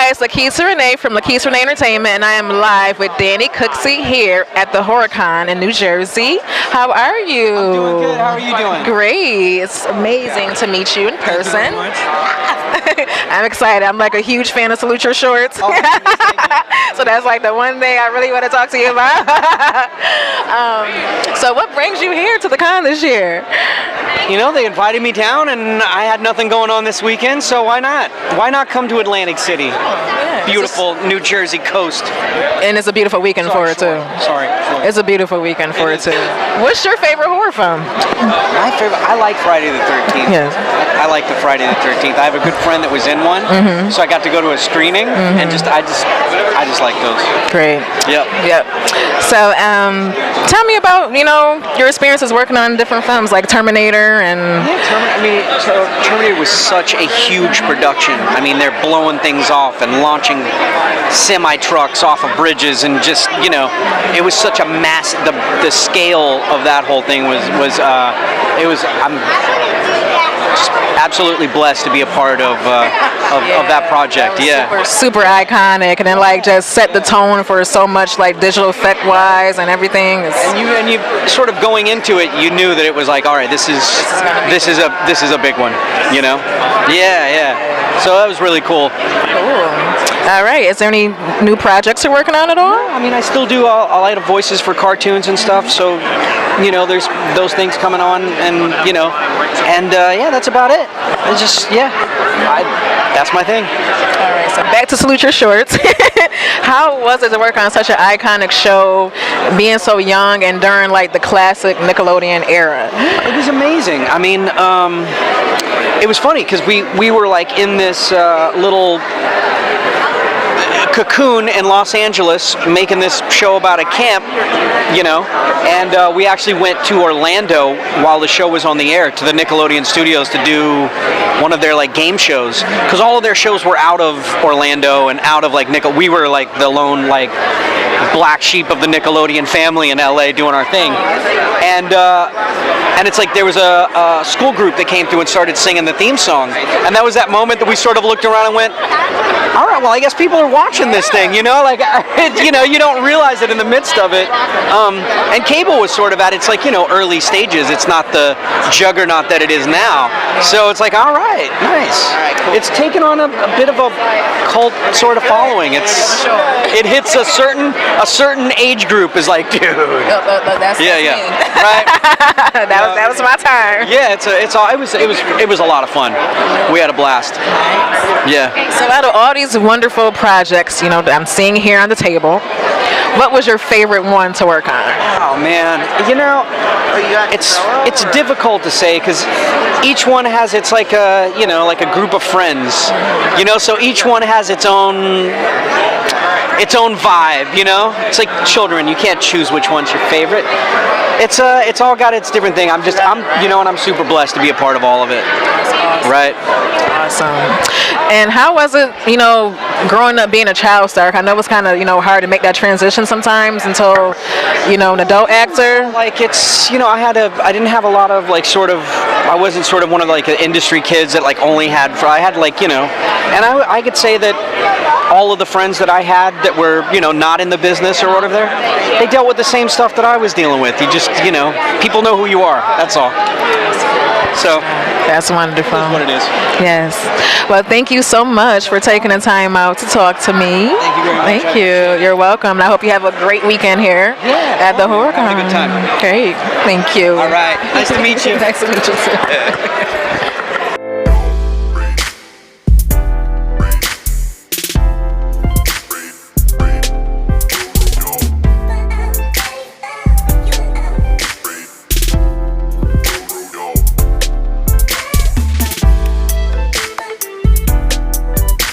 guys, LaKisa Renee from LaKisa Renee Entertainment, and I am live with Danny Cooksey here at the HorrorCon in New Jersey. How are you? I'm doing good. How are you doing? Great. It's amazing to meet you in person. Thank you very much. I'm excited. I'm like a huge fan of Salute Your Shorts. Oh, So that's like the one thing I really want to talk to you about. So what brings you here to the con this year? You know, they invited me down, and I had nothing going on this weekend, so why not? Why not come to Atlantic City? Beautiful New Jersey coast. And it's a beautiful weekend for it too. Sorry. It's a beautiful weekend for it too. What's your favorite horror film? My favorite. I like Friday the 13th. Yes. I like the Friday the 13th. I have a good friend that was in one, so I got to go to a screening, and I just like those. Great. Yep. So, tell me about your experiences working on different films like Terminator and. Yeah, Terminator was such a huge production. I mean, they're blowing things off and launching semi-trucks off of bridges, and just it was such a mass. The scale of that whole thing was I'm just absolutely blessed to be a part of that project. Super iconic, and then just set the tone for so much digital effect wise and everything. And you sort of going into it, you knew that it was like, all right, this is a big one, Yeah. So that was really cool. All right. Is there any new projects you're working on at all? I mean, I still do a lot of voices for cartoons and stuff. So, there's those things coming on, and that's about it. It's just that's my thing. All right. So back to Salute Your Shorts. How was it to work on such an iconic show, being so young and during the classic Nickelodeon era? It was amazing. I mean, it was funny because we were in this little cocoon in Los Angeles making this show about a camp, and we actually went to Orlando while the show was on the air to the Nickelodeon studios to do one of their game shows, because all of their shows were out of Orlando and out of we were the lone black sheep of the Nickelodeon family in LA doing our thing, and it's there was a school group that came through and started singing the theme song, and that was that moment that we sort of looked around and went, all right, well, I guess people are watching this thing, you don't realize it in the midst of it. And cable was sort of at its early stages. It's not the juggernaut that it is now. So it's all right, nice. It's taken on a bit of a cult sort of following. It hits a certain age group is dude. That's right. that was my time. Yeah, it was a lot of fun. We had a blast. Yeah. So out of all these wonderful projects, that I'm seeing here on the table, what was your favorite one to work on? Oh man, it's difficult to say because each one has its like a group of friends, so each one has its own vibe, It's like children, you can't choose which one's your favorite. It's all got its different thing. I'm super blessed to be a part of all of it. Awesome. Right. Awesome. And how was it, growing up being a child star? I know it's kind of, hard to make that transition sometimes until, an adult actor. I didn't have a lot of I wasn't sort of one of the industry kids that only had, and I could say that all of the friends that I had that were, not in the business or whatever, they dealt with the same stuff that I was dealing with. You just, people know who you are. That's all. So that's wonderful. That's what it is. Yes. Well, thank you so much for taking the time out to talk to me. Thank you very much. Thank you. You're welcome. And I hope you have a great weekend here at the HorrorCon. Having a good time. Great. Thank you. All right. Nice to meet you. Nice to meet you too.